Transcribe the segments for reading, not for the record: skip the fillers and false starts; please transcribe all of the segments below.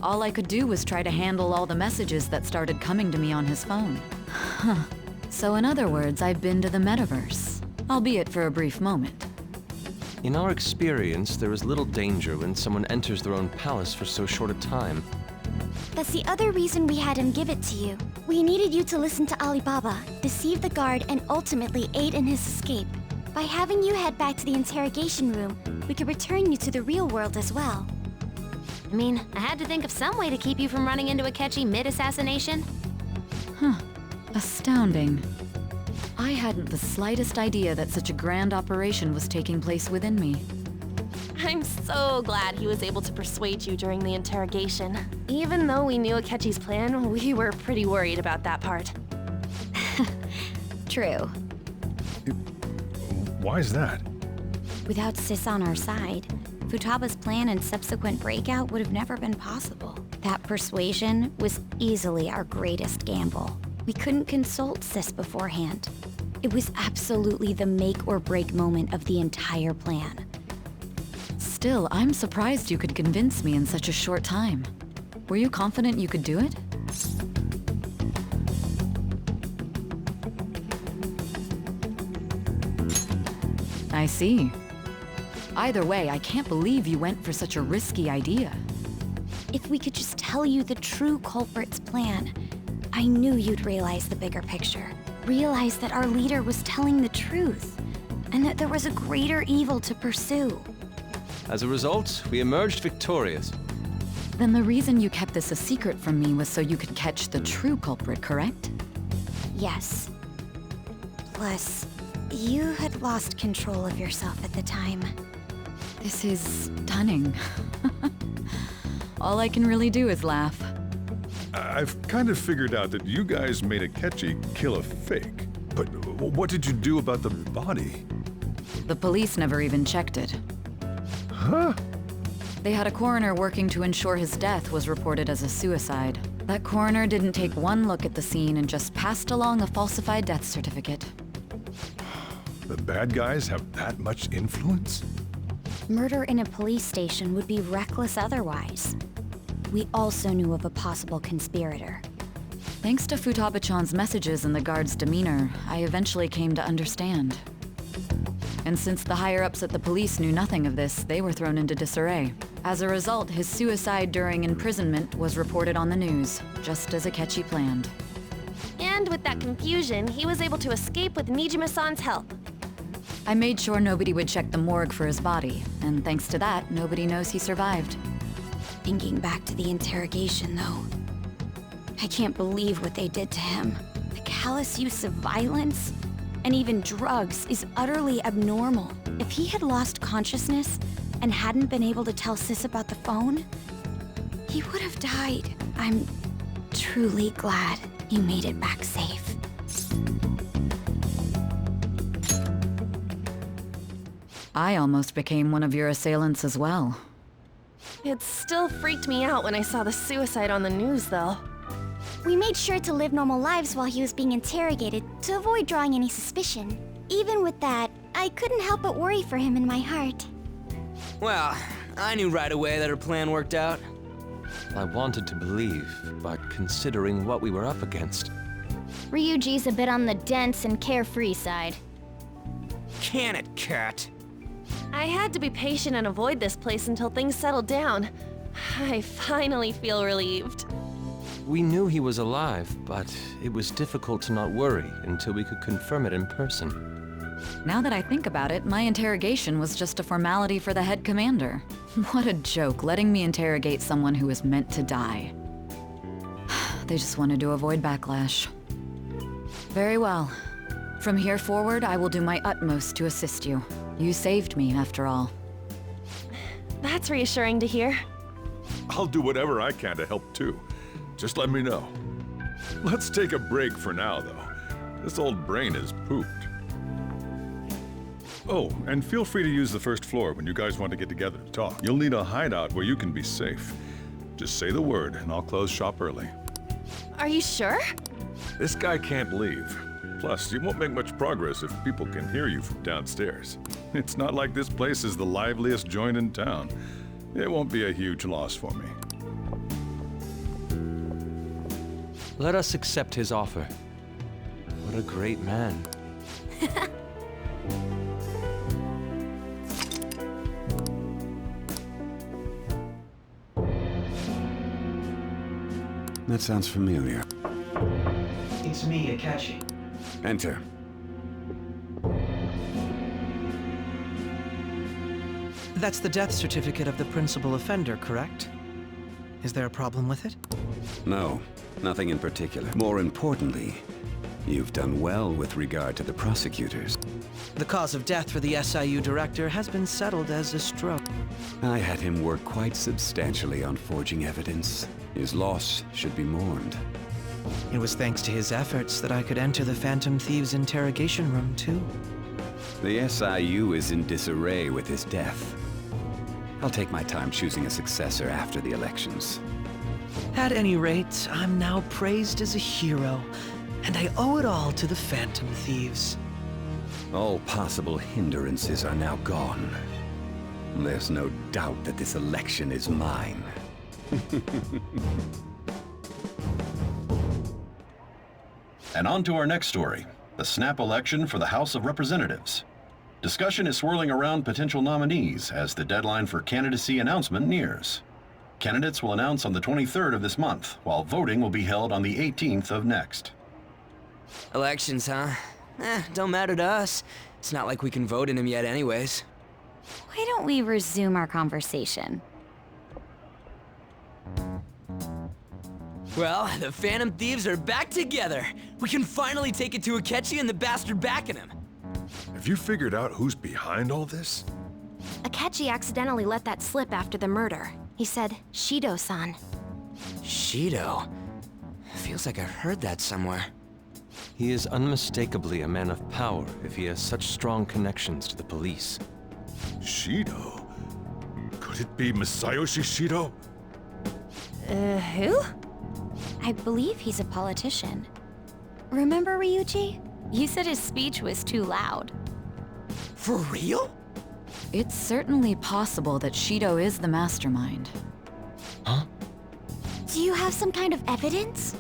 All I could do was try to handle all the messages that started coming to me on his phone. Huh. So in other words, I've been to the metaverse, albeit for a brief moment. In our experience, there is little danger when someone enters their own palace for so short a time. That's the other reason we had him give it to you. We needed you to listen to Alibaba, deceive the guard, and ultimately aid in his escape. By having you head back to the interrogation room, we could return you to the real world as well. I mean, I had to think of some way to keep you from running into Akechi mid-assassination. Huh. Astounding. I hadn't the slightest idea that such a grand operation was taking place within me. I'm so glad he was able to persuade you during the interrogation. Even though we knew Akechi's plan, we were pretty worried about that part. True. Why is that? Without Sis on our side, Futaba's plan and subsequent breakout would have never been possible. That persuasion was easily our greatest gamble. We couldn't consult Sis beforehand. It was absolutely the make or break moment of the entire plan. Still, I'm surprised you could convince me in such a short time. Were you confident you could do it? I see. Either way, I can't believe you went for such a risky idea. If we could just tell you the true culprit's plan, I knew you'd realize the bigger picture. Realize that our leader was telling the truth, and that there was a greater evil to pursue. As a result, we emerged victorious. Then the reason you kept this a secret from me was so you could catch the true culprit, correct? Yes. Plus, you had lost control of yourself at the time. This is stunning. All I can really do is laugh. I've kind of figured out that you guys made Akechi kill a fake. But what did you do about the body? The police never even checked it. Huh? They had a coroner working to ensure his death was reported as a suicide. That coroner didn't take one look at the scene and just passed along a falsified death certificate. The bad guys have that much influence? Murder in a police station would be reckless otherwise. We also knew of a possible conspirator. Thanks to Futaba-chan's messages and the guard's demeanor, I eventually came to understand. And since the higher-ups at the police knew nothing of this, they were thrown into disarray. As a result, his suicide during imprisonment was reported on the news, just as Akechi planned. And with that confusion, he was able to escape with Nijima-san's help. I made sure nobody would check the morgue for his body, and thanks to that, nobody knows he survived. Thinking back to the interrogation, though, I can't believe what they did to him. The callous use of violence, and even drugs, is utterly abnormal. If he had lost consciousness and hadn't been able to tell Sis about the phone, he would have died. I'm truly glad you made it back safe. I almost became one of your assailants as well. It still freaked me out when I saw the suicide on the news, though. We made sure to live normal lives while he was being interrogated to avoid drawing any suspicion. Even with that, I couldn't help but worry for him in my heart. Well, I knew right away that her plan worked out. I wanted to believe, but considering what we were up against. Ryuji's a bit on the dense and carefree side. Can it, Cat? I had to be patient and avoid this place until things settled down. I finally feel relieved. We knew he was alive, but it was difficult to not worry until we could confirm it in person. Now that I think about it, my interrogation was just a formality for the head commander. What a joke, letting me interrogate someone who was meant to die. They just wanted to avoid backlash. Very well. From here forward, I will do my utmost to assist you. You saved me, after all. That's reassuring to hear. I'll do whatever I can to help too. Just let me know. Let's take a break for now, though. This old brain is pooped. Oh, and feel free to use the first floor when you guys want to get together to talk. You'll need a hideout where you can be safe. Just say the word and I'll close shop early. Are you sure? This guy can't leave. Plus, you won't make much progress if people can hear you from downstairs. It's not like this place is the liveliest joint in town. It won't be a huge loss for me. Let us accept his offer. What a great man. That sounds familiar. It's me, Akechi. Enter. That's the death certificate of the principal offender, correct? Is there a problem with it? No, nothing in particular. More importantly, you've done well with regard to the prosecutors. The cause of death for the SIU director has been settled as a stroke. I had him work quite substantially on forging evidence. His loss should be mourned. It was thanks to his efforts that I could enter the Phantom Thieves' interrogation room, too. The SIU is in disarray with his death. I'll take my time choosing a successor after the elections. At any rate, I'm now praised as a hero, and I owe it all to the Phantom Thieves. All possible hindrances are now gone. There's no doubt that this election is mine. And on to our next story, the snap election for the House of Representatives. Discussion is swirling around potential nominees as the deadline for candidacy announcement nears. Candidates will announce on the 23rd of this month, while voting will be held on the 18th of next. Elections, huh? Don't matter to us. It's not like we can vote in them yet anyways. Why don't we resume our conversation? Well, the Phantom Thieves are back together. We can finally take it to Akechi and the bastard backing him. Have you figured out who's behind all this? Akechi accidentally let that slip after the murder. He said, Shido-san. Shido? Feels like I heard that somewhere. He is unmistakably a man of power if he has such strong connections to the police. Shido? Could it be Masayoshi Shido? Who? I believe he's a politician. Remember, Ryuji? You said his speech was too loud. For real? It's certainly possible that Shido is the mastermind. Huh? Do you have some kind of evidence?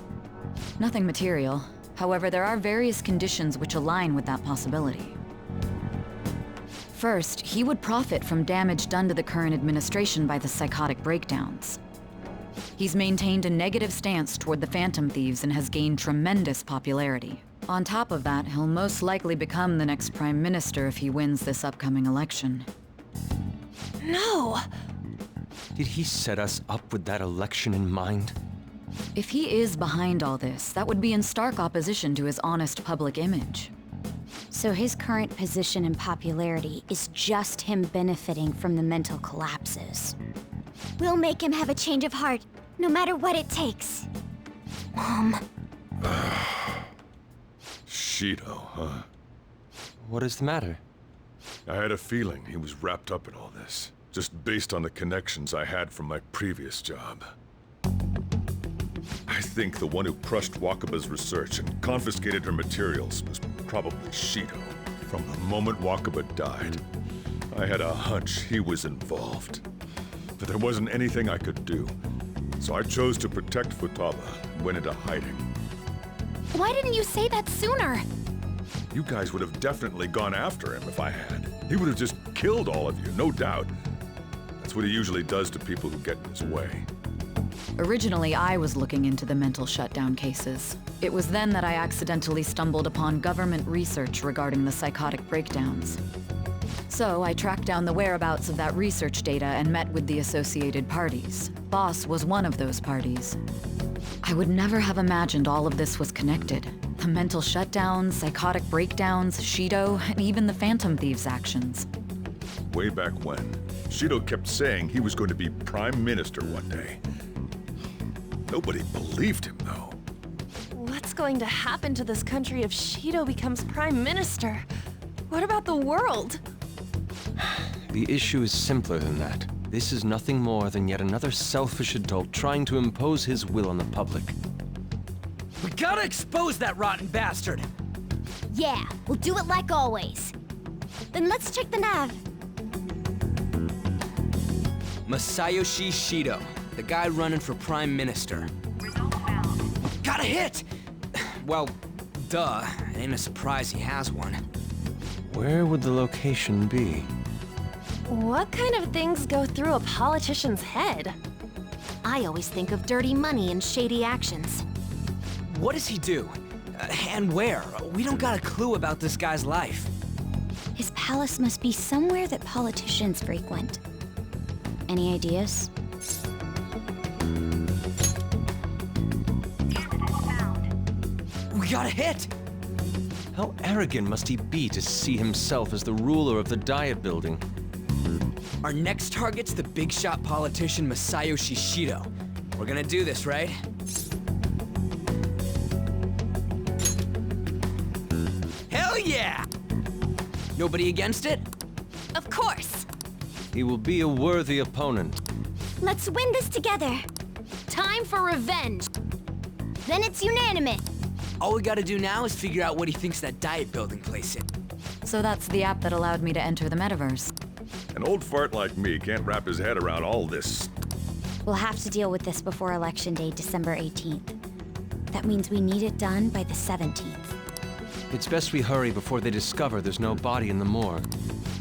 Nothing material. However, there are various conditions which align with that possibility. First, he would profit from damage done to the current administration by the psychotic breakdowns. He's maintained a negative stance toward the Phantom Thieves and has gained tremendous popularity. On top of that, he'll most likely become the next Prime Minister if he wins this upcoming election. No! Did he set us up with that election in mind? If he is behind all this, that would be in stark opposition to his honest public image. So his current position and popularity is just him benefiting from the mental collapses. We'll make him have a change of heart, no matter what it takes. Mom. Shido, huh? What is the matter? I had a feeling he was wrapped up in all this, just based on the connections I had from my previous job. I think the one who crushed Wakaba's research and confiscated her materials was probably Shido. From the moment Wakaba died, I had a hunch he was involved. But there wasn't anything I could do, so I chose to protect Futaba and went into hiding. Why didn't you say that sooner? You guys would have definitely gone after him if I had. He would have just killed all of you, no doubt. That's what he usually does to people who get in his way. Originally, I was looking into the mental shutdown cases. It was then that I accidentally stumbled upon government research regarding the psychotic breakdowns. So I tracked down the whereabouts of that research data and met with the associated parties. Boss was one of those parties. I would never have imagined all of this was connected. The mental shutdowns, psychotic breakdowns, Shido, and even the Phantom Thieves' actions. Way back when, Shido kept saying he was going to be Prime Minister one day. Nobody believed him, though. What's going to happen to this country if Shido becomes Prime Minister? What about the world? The issue is simpler than that. This is nothing more than yet another selfish adult trying to impose his will on the public. We gotta expose that rotten bastard! Yeah, we'll do it like always. Then let's check the nav. Masayoshi Shido, the guy running for Prime Minister. God got a hit! Well, duh. Ain't a surprise he has one. Where would the location be? What kind of things go through a politician's head? I always think of dirty money and shady actions. What does he do? And where? We don't got a clue about this guy's life. His palace must be somewhere that politicians frequent. Any ideas? We got a hit! How arrogant must he be to see himself as the ruler of the Diet Building? Our next target's the big shot politician Masayoshi Shido. We're gonna do this, right? Hell yeah! Nobody against it? Of course! He will be a worthy opponent. Let's win this together! Time for revenge! Then it's unanimous! All we gotta do now is figure out what he thinks that Diet Building place is. So that's the app that allowed me to enter the metaverse. An old fart like me can't wrap his head around all this. We'll have to deal with this before Election Day, December 18th. That means we need it done by the 17th. It's best we hurry before they discover there's no body in the morgue.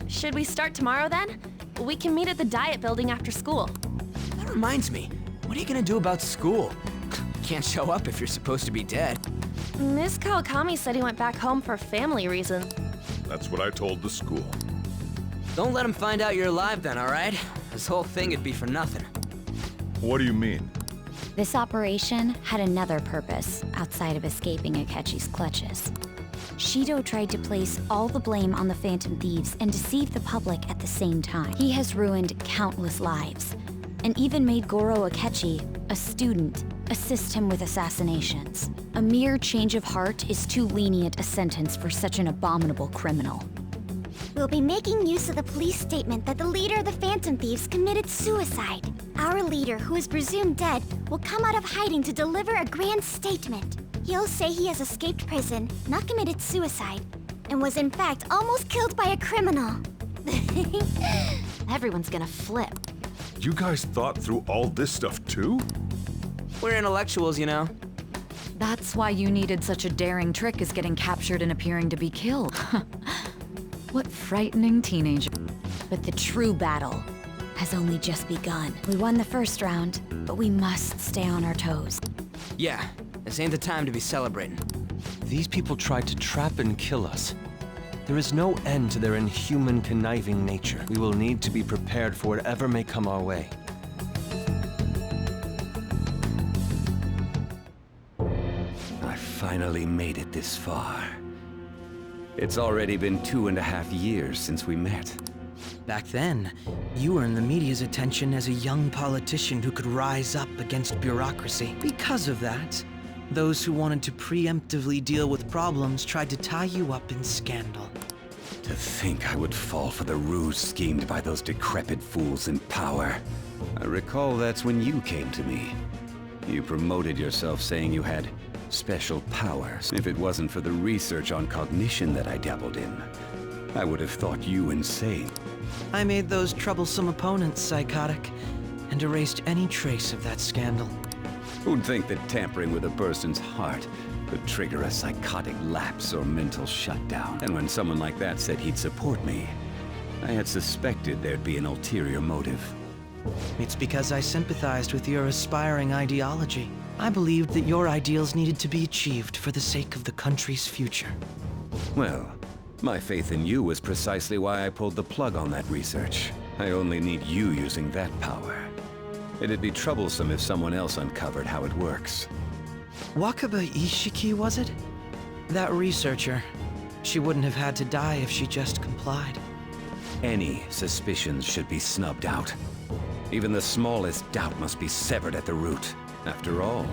Should we start tomorrow then? We can meet at the Diet Building after school. That reminds me, what are you gonna do about school? Can't show up if you're supposed to be dead. Miss Kawakami said he went back home for family reasons. That's what I told the school. Don't let him find out you're alive then, alright? This whole thing would be for nothing. What do you mean? This operation had another purpose outside of escaping Akechi's clutches. Shido tried to place all the blame on the Phantom Thieves and deceive the public at the same time. He has ruined countless lives, and even made Goro Akechi, a student, assist him with assassinations. A mere change of heart is too lenient a sentence for such an abominable criminal. We'll be making use of the police statement that the leader of the Phantom Thieves committed suicide. Our leader, who is presumed dead, will come out of hiding to deliver a grand statement. He'll say he has escaped prison, not committed suicide, and was in fact almost killed by a criminal. Everyone's gonna flip. You guys thought through all this stuff too? We're intellectuals, you know. That's why you needed such a daring trick as getting captured and appearing to be killed. What frightening teenager. But the true battle has only just begun. We won the first round, but we must stay on our toes. Yeah, this ain't the time to be celebrating. These people tried to trap and kill us. There is no end to their inhuman, conniving nature. We will need to be prepared for whatever may come our way. I finally made it this far. It's already been 2.5 years since we met. Back then, you were in the media's attention as a young politician who could rise up against bureaucracy. Because of that, those who wanted to preemptively deal with problems tried to tie you up in scandal. To think I would fall for the ruse schemed by those decrepit fools in power. I recall that's when you came to me. You promoted yourself saying you had special powers. If it wasn't for the research on cognition that I dabbled in, I would have thought you insane. I made those troublesome opponents psychotic, and erased any trace of that scandal. Who'd think that tampering with a person's heart could trigger a psychotic lapse or mental shutdown? And when someone like that said he'd support me, I had suspected there'd be an ulterior motive. It's because I sympathized with your aspiring ideology. I believed that your ideals needed to be achieved for the sake of the country's future. Well, my faith in you was precisely why I pulled the plug on that research. I only need you using that power. It'd be troublesome if someone else uncovered how it works. Wakaba Ishiki, was it? That researcher. She wouldn't have had to die if she just complied. Any suspicions should be snubbed out. Even the smallest doubt must be severed at the root. After all,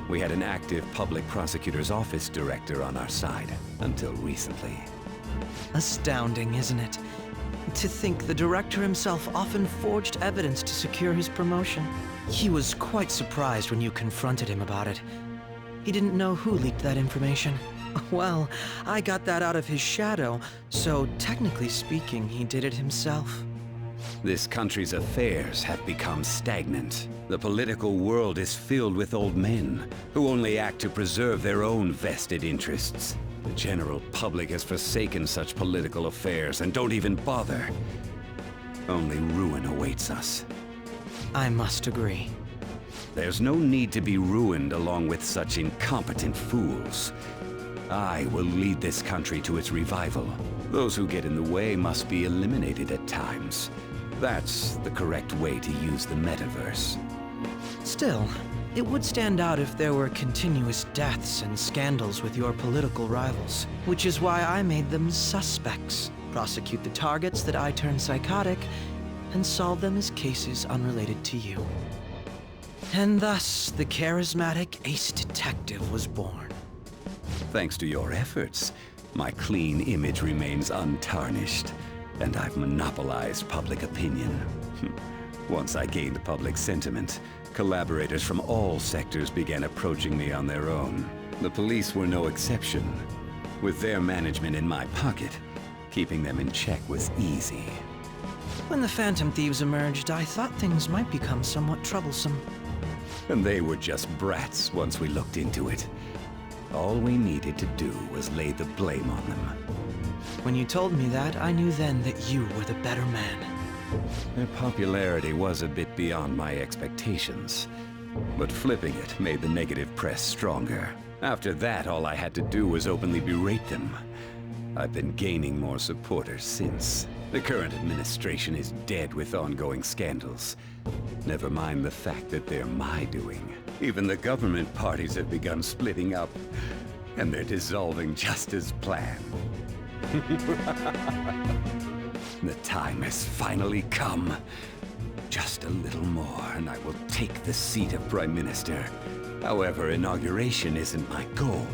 we had an active public prosecutor's office director on our side, until recently. Astounding, isn't it? To think the director himself often forged evidence to secure his promotion. He was quite surprised when you confronted him about it. He didn't know who leaked that information. Well, I got that out of his shadow, so technically speaking, he did it himself. This country's affairs have become stagnant. The political world is filled with old men who only act to preserve their own vested interests. The general public has forsaken such political affairs and don't even bother. Only ruin awaits us. I must agree. There's no need to be ruined along with such incompetent fools. I will lead this country to its revival. Those who get in the way must be eliminated at times. That's the correct way to use the metaverse. Still, it would stand out if there were continuous deaths and scandals with your political rivals, which is why I made them suspects. Prosecute the targets that I turn psychotic, and solve them as cases unrelated to you. And thus, the charismatic ace detective was born. Thanks to your efforts, my clean image remains untarnished, and I've monopolized public opinion. Once I gained public sentiment, collaborators from all sectors began approaching me on their own. The police were no exception. With their management in my pocket, keeping them in check was easy. When the Phantom Thieves emerged, I thought things might become somewhat troublesome. And they were just brats once we looked into it. All we needed to do was lay the blame on them. When you told me that, I knew then that you were the better man. Their popularity was a bit beyond my expectations, but flipping it made the negative press stronger. After that, all I had to do was openly berate them. I've been gaining more supporters since. The current administration is dead with ongoing scandals. Never mind the fact that they're my doing. Even the government parties have begun splitting up, and they're dissolving just as planned. The time has finally come. Just a little more, and I will take the seat of Prime Minister. However, inauguration isn't my goal.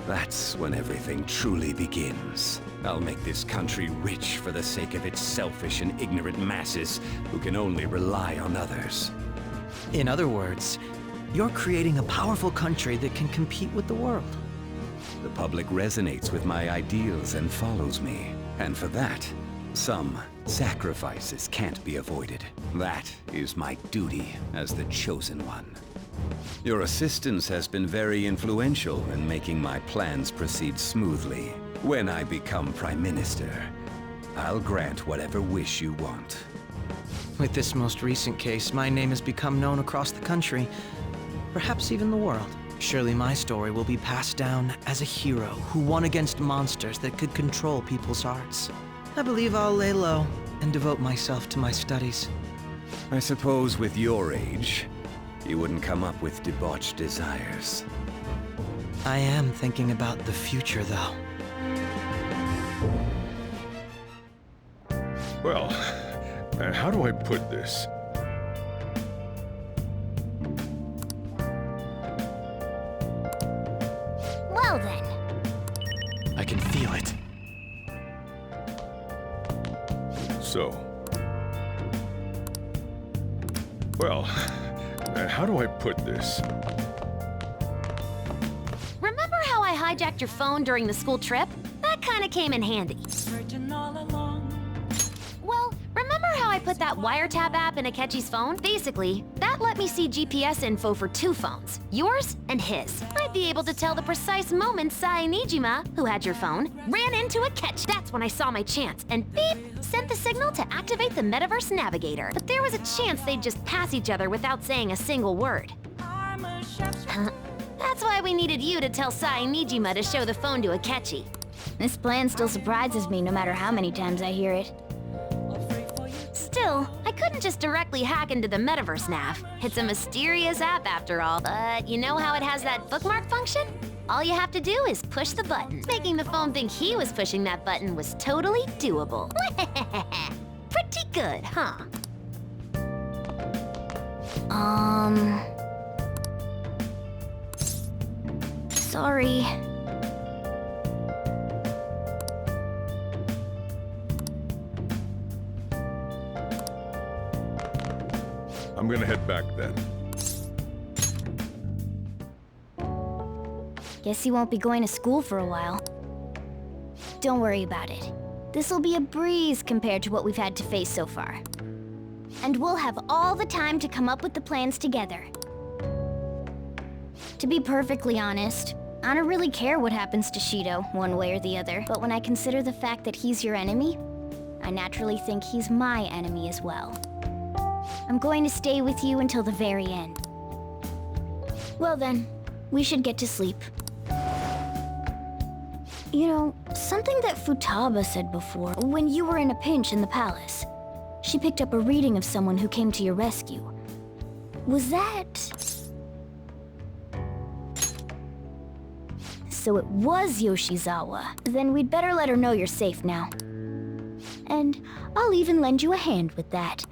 That's when everything truly begins. I'll make this country rich for the sake of its selfish and ignorant masses who can only rely on others. In other words, you're creating a powerful country that can compete with the world. The public resonates with my ideals and follows me. And for that, some sacrifices can't be avoided. That is my duty as the Chosen One. Your assistance has been very influential in making my plans proceed smoothly. When I become Prime Minister, I'll grant whatever wish you want. With this most recent case, my name has become known across the country, perhaps even the world. Surely my story will be passed down as a hero who won against monsters that could control people's hearts. I believe I'll lay low and devote myself to my studies. I suppose with your age, you wouldn't come up with debauched desires. I am thinking about the future, though. Well, how do I put this? Well then. I can feel it. So. Well, how do I put this? Remember how I hijacked your phone during the school trip? That kinda came in handy. Well, remember how I put that wiretap app in Akechi's phone? Basically, that let me see GPS info for 2 phones, yours and his. I'd be able to tell the precise moment Sai Nijima, who had your phone, ran into Akechi. That's when I saw my chance, and beep, sent the signal to activate the Metaverse Navigator. But there was a chance they'd just pass each other without saying a single word. That's why we needed you to tell Sai Nijima to show the phone to Akechi. This plan still surprises me no matter how many times I hear it. Still, I couldn't just directly hack into the Metaverse Nav. It's a mysterious app after all, but you know how it has that bookmark function? All you have to do is push the button. Making the phone think he was pushing that button was totally doable. Pretty good, huh? Sorry. I'm gonna head back then. Guess he won't be going to school for a while. Don't worry about it. This'll be a breeze compared to what we've had to face so far. And we'll have all the time to come up with the plans together. To be perfectly honest, I don't really care what happens to Shido, one way or the other. But when I consider the fact that he's your enemy, I naturally think he's my enemy as well. I'm going to stay with you until the very end. Well then, we should get to sleep. You know, something that Futaba said before, when you were in a pinch in the palace, she picked up a reading of someone who came to your rescue. Was that... So it was Yoshizawa. Then we'd better let her know you're safe now. And I'll even lend you a hand with that.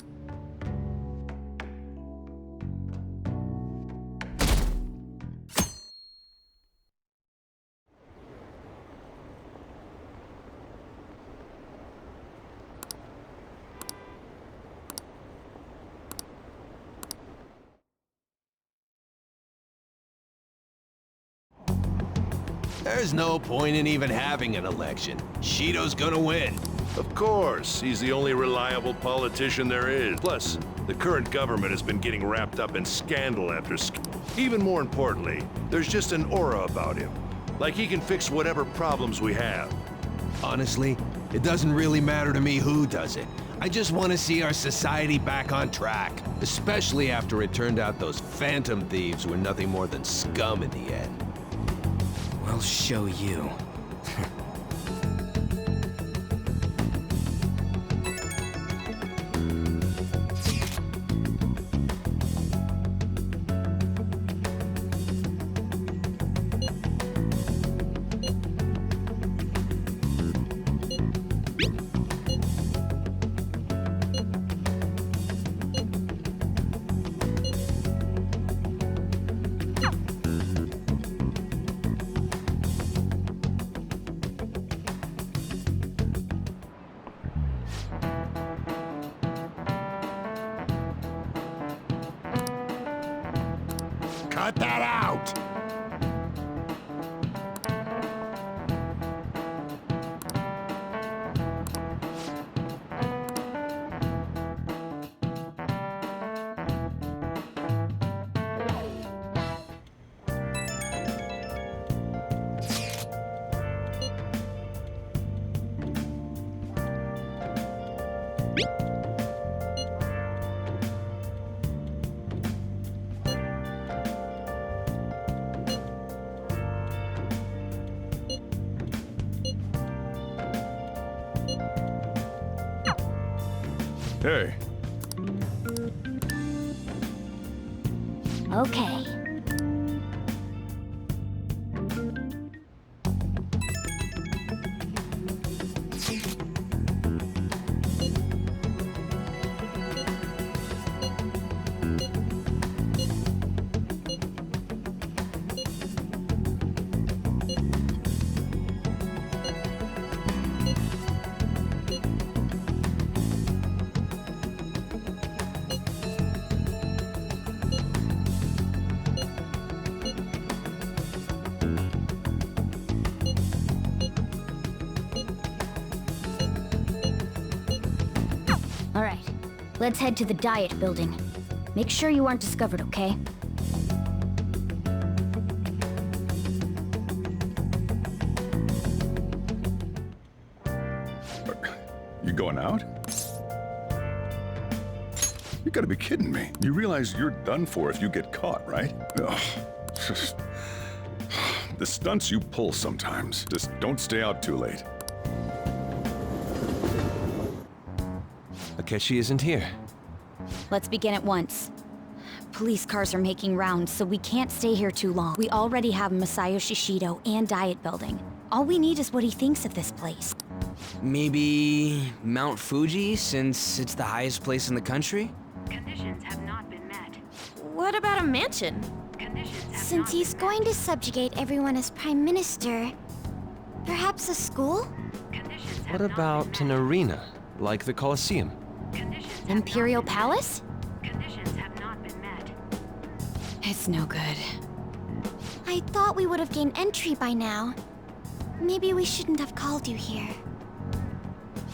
There's no point in even having an election. Shido's gonna win. Of course, he's the only reliable politician there is. Plus, the current government has been getting wrapped up in scandal after Even more importantly, there's just an aura about him. Like he can fix whatever problems we have. Honestly, it doesn't really matter to me who does it. I just want to see our society back on track. Especially after it turned out those phantom thieves were nothing more than scum in the end. We'll show you. Cut that out! Hey. Okay. All right, let's head to the Diet Building. Make sure you aren't discovered, okay? You going out? You gotta be kidding me. You realize you're done for if you get caught, right? Ugh. The stunts you pull sometimes. Just don't stay out too late. Akechi isn't here. Let's begin at once. Police cars are making rounds, so we can't stay here too long. We already have Masayoshi Shido and Diet Building. All we need is what he thinks of this place. Maybe Mount Fuji, since it's the highest place in the country? Conditions have not been met. What about a mansion? Since he's going to subjugate everyone as Prime Minister, perhaps a school? What about an arena, like the Colosseum? Imperial Palace? Conditions have not been met. It's no good. I thought we would have gained entry by now. Maybe we shouldn't have called you here.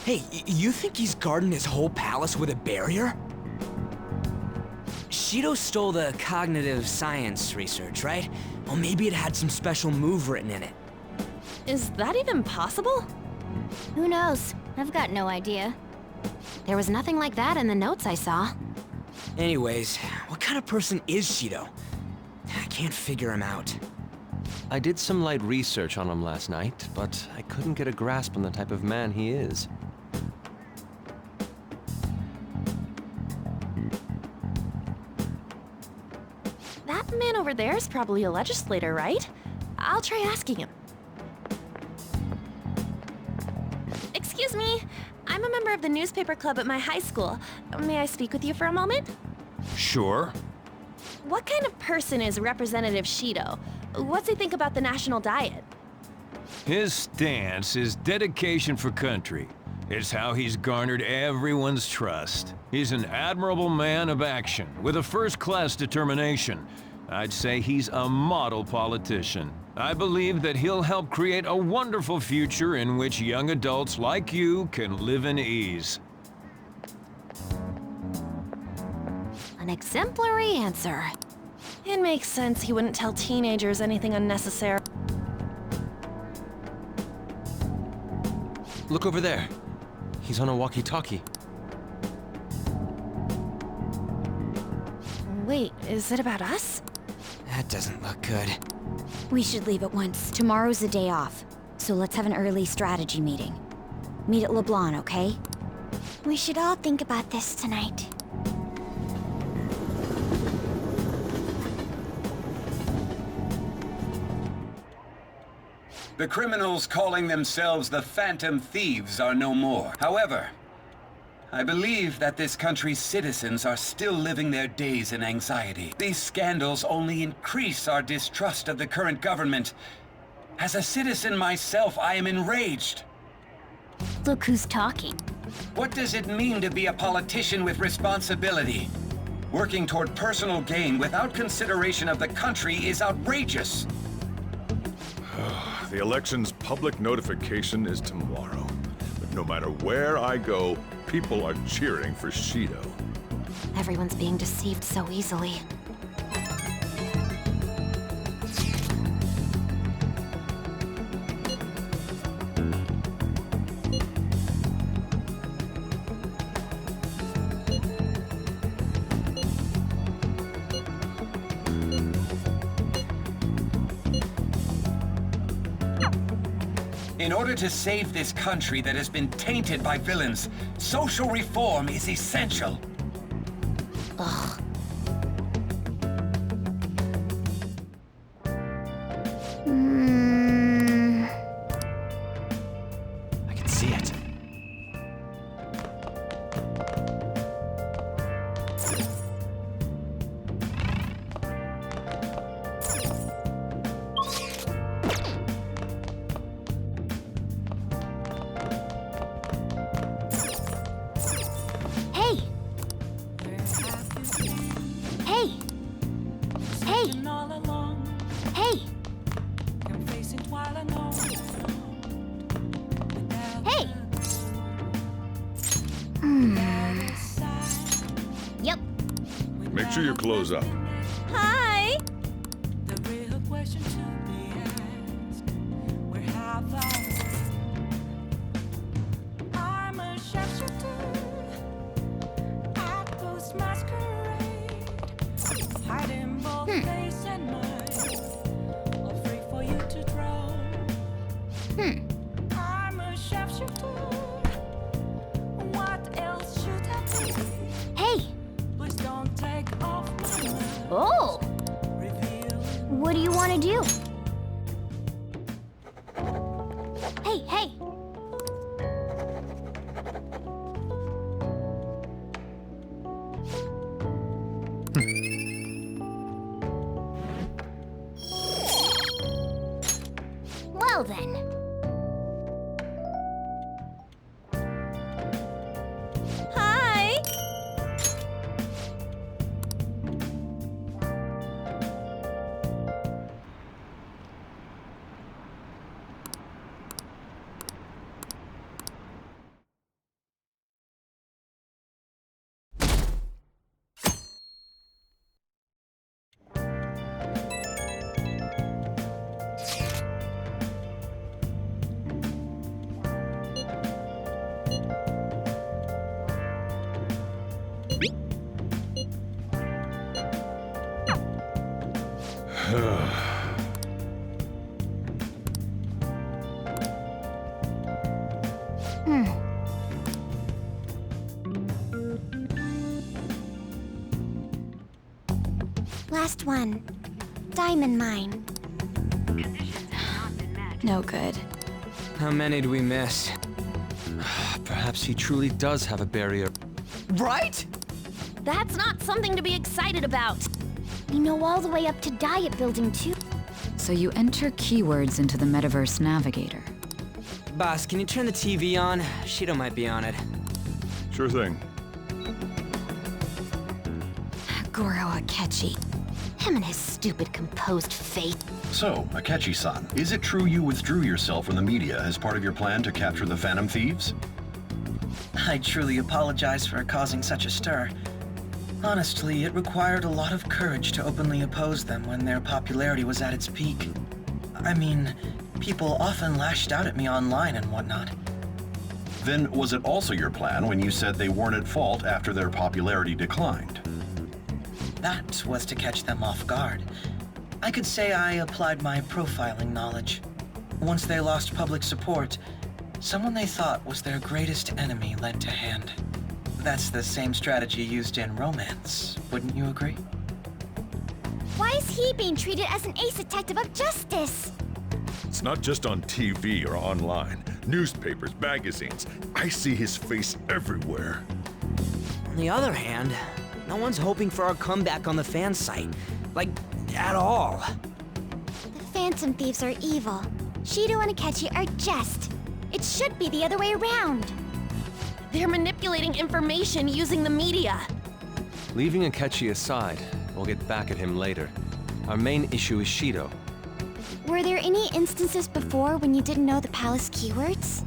Hey, you think he's guarding his whole palace with a barrier? Shido stole the cognitive science research, right? Well, maybe it had some special move written in it. Is that even possible? Who knows? I've got no idea. There was nothing like that in the notes I saw. Anyways, what kind of person is Shido? I can't figure him out. I did some light research on him last night, but I couldn't get a grasp on the type of man he is. That man over there is probably a legislator, right? I'll try asking him. Excuse me. I'm a member of the newspaper club at my high school. May I speak with you for a moment? Sure. What kind of person is Representative Shido? What's he think about the national diet? His stance is dedication for country. It's how he's garnered everyone's trust. He's an admirable man of action, with a first-class determination. I'd say he's a model politician. I believe that he'll help create a wonderful future in which young adults like you can live in ease. An exemplary answer. It makes sense he wouldn't tell teenagers anything unnecessary. Look over there. He's on a walkie-talkie. Wait, is it about us? That doesn't look good. We should leave at once. Tomorrow's the day off. So let's have an early strategy meeting. Meet at LeBlanc, okay? We should all think about this tonight. The criminals calling themselves the Phantom Thieves are no more. However, I believe that this country's citizens are still living their days in anxiety. These scandals only increase our distrust of the current government. As a citizen myself, I am enraged. Look who's talking. What does it mean to be a politician with responsibility? Working toward personal gain without consideration of the country is outrageous. The election's public notification is tomorrow. But no matter where I go, people are cheering for Shido. Everyone's being deceived so easily. In order to save this country that has been tainted by villains, social reform is essential. Ugh. I can see it. Hey! Hey! Hey! Hey! Hey! Yep. Make sure you close up. Hi! Hey! Oh! What do you want to do? Hey, hey! Well then. Last one. Diamond mine. Conditions have not been met. No good. How many do we miss? Perhaps he truly does have a barrier. Right? That's not something to be excited about. We know all the way up to Diet Building, too. So you enter keywords into the Metaverse Navigator. Boss, can you turn the TV on? Shido might be on it. Sure thing. Goro Akechi. Him and his stupid composed face. So, Akechi-san, is it true you withdrew yourself from the media as part of your plan to capture the Phantom Thieves? I truly apologize for causing such a stir. Honestly, it required a lot of courage to openly oppose them when their popularity was at its peak. I mean, people often lashed out at me online and whatnot. Then was it also your plan when you said they weren't at fault after their popularity declined? That was to catch them off guard. I could say I applied my profiling knowledge. Once they lost public support, someone they thought was their greatest enemy lent a hand. That's the same strategy used in romance, wouldn't you agree? Why is he being treated as an ace detective of justice? It's not just on TV or online. Newspapers, magazines. I see his face everywhere. On the other hand, no one's hoping for our comeback on the fan site. Like, at all. The Phantom Thieves are evil. Shido and Akechi are just. It should be the other way around. They're manipulating information using the media. Leaving Akechi aside, we'll get back at him later. Our main issue is Shido. Were there any instances before when you didn't know the palace keywords?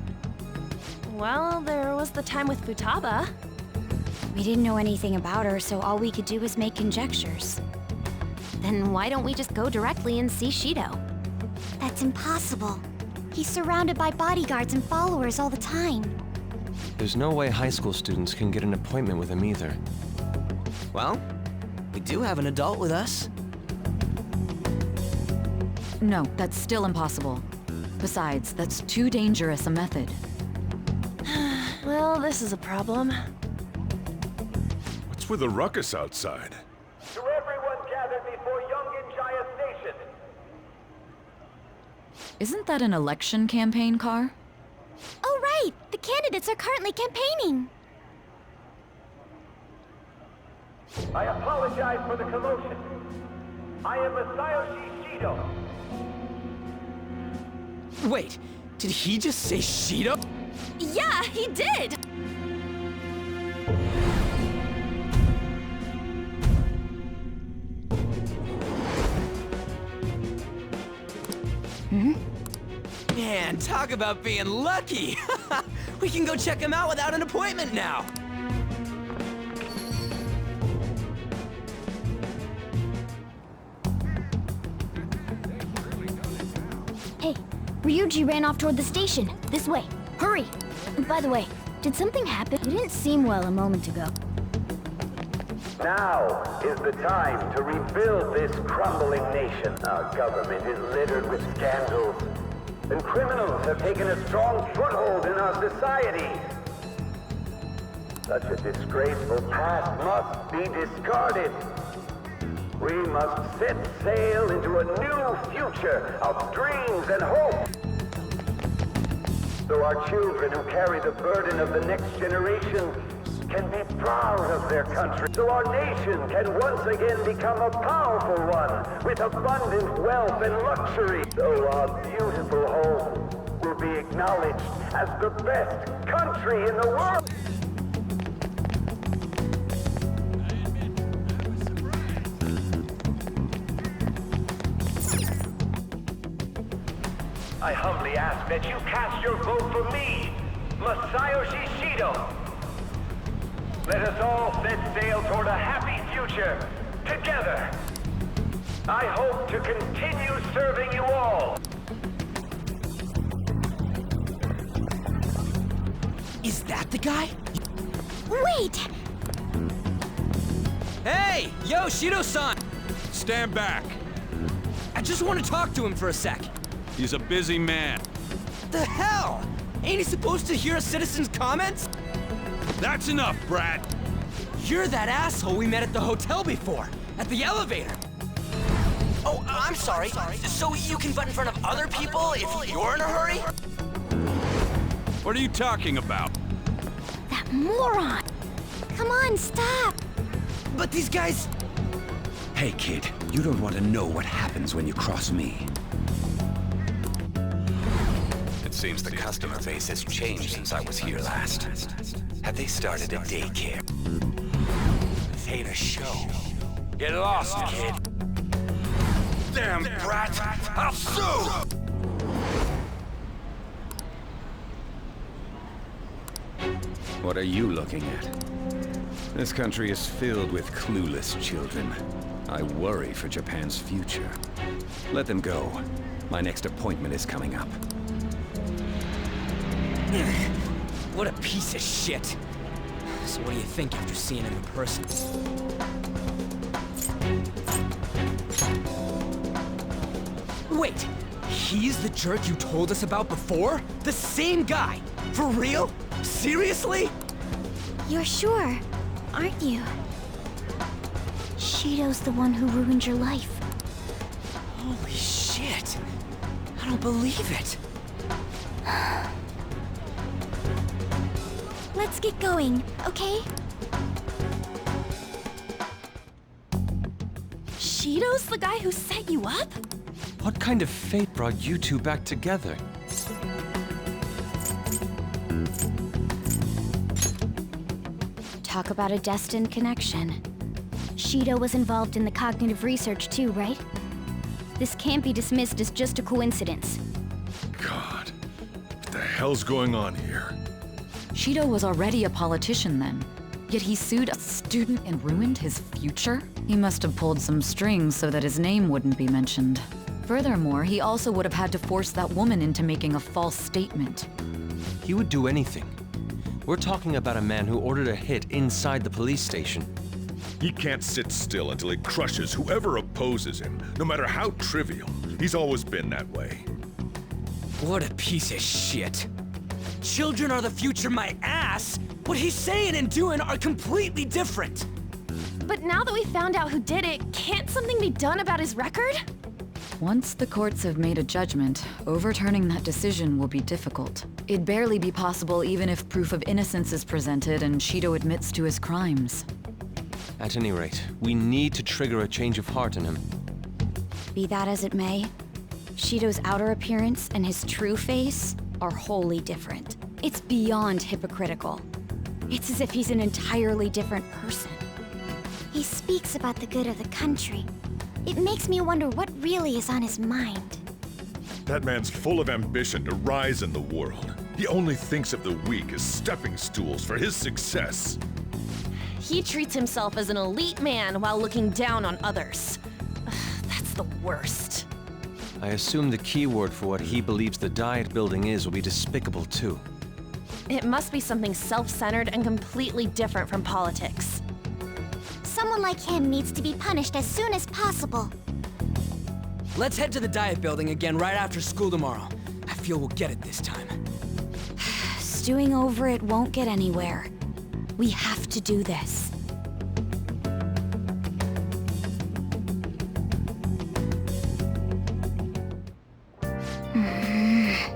Well, there was the time with Futaba. We didn't know anything about her, so all we could do was make conjectures. Then why don't we just go directly and see Shido? That's impossible. He's surrounded by bodyguards and followers all the time. There's no way high school students can get an appointment with him either. Well, we do have an adult with us. No, that's still impossible. Besides, that's too dangerous a method. Well, this is a problem. What's with the ruckus outside? To everyone gathered before Yongen-Jaya Station. Isn't that an election campaign car? Oh, right! The candidates are currently campaigning! I apologize for the commotion. I am Masayoshi Shido. Wait, did he just say Shido? Yeah, he did! Man, talk about being lucky! We can go check him out without an appointment now! Hey, Ryuji ran off toward the station. This way. Hurry! And by the way, did something happen? You didn't seem well a moment ago. Now is the time to rebuild this crumbling nation. Our government is littered with scandals, and criminals have taken a strong foothold in our society. Such a disgraceful past must be discarded. We must set sail into a new future of dreams and hope. So our children who carry the burden of the next generation can be proud of their country. So our nation can once again become a powerful one with abundant wealth and luxury. So our beautiful home will be acknowledged as the best country in the world. I humbly ask that you cast your vote for me, Masayoshi Shido. Let us all set sail toward a happy future, together. I hope to continue serving you all. Is that the guy? Wait! Hey! Yo, Shido-san! Stand back. I just want to talk to him for a sec. He's a busy man. The hell? Ain't he supposed to hear a citizen's comments? That's enough, Brad. You're that asshole we met at the hotel before, at the elevator. Oh, I'm sorry. So you can butt in front of other people if you're in a hurry? What are you talking about? That moron! Come on, stop! But these guys... Hey, kid, you don't want to know what happens when you cross me. It seems the customer base has changed since I was here last. Have they started a daycare? This ain't a show. Get lost, kid. Damn brat! I'll sue! What are you looking at? This country is filled with clueless children. I worry for Japan's future. Let them go. My next appointment is coming up. What a piece of shit. So what do you think after seeing him in person? Wait, he's the jerk you told us about before? The same guy? For real? Seriously? You're sure, aren't you? Shido's the one who ruined your life. Holy shit. I don't believe it. Let's get going, okay? Shido's the guy who set you up? What kind of fate brought you two back together? Talk about a destined connection. Shido was involved in the cognitive research too, right? This can't be dismissed as just a coincidence. God, what the hell's going on here? Shido was already a politician then, yet he sued a student and ruined his future? He must have pulled some strings so that his name wouldn't be mentioned. Furthermore, he also would have had to force that woman into making a false statement. He would do anything. We're talking about a man who ordered a hit inside the police station. He can't sit still until he crushes whoever opposes him, no matter how trivial. He's always been that way. What a piece of shit. Children are the future, my ass! What he's saying and doing are completely different! But now that we found out who did it, can't something be done about his record? Once the courts have made a judgment, overturning that decision will be difficult. It'd barely be possible even if proof of innocence is presented and Shido admits to his crimes. At any rate, we need to trigger a change of heart in him. Be that as it may, Shido's outer appearance and his true face are wholly different. It's beyond hypocritical. It's as if he's an entirely different person. He speaks about the good of the country. It makes me wonder what really is on his mind. That man's full of ambition to rise in the world. He only thinks of the weak as stepping stools for his success. He treats himself as an elite man while looking down on others. That's the worst. I assume the key word for what he believes the Diet building is will be despicable too. It must be something self-centered and completely different from politics. Someone like him needs to be punished as soon as possible. Let's head to the Diet building again right after school tomorrow. I feel we'll get it this time. Stewing over it won't get anywhere. We have to do this. Yeah.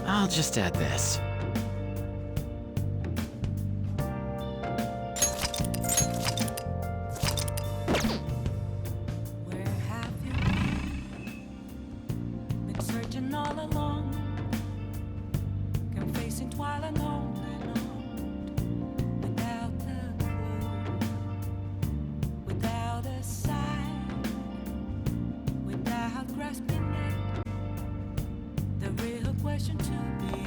I'll just add this. Grasping it, the real question to be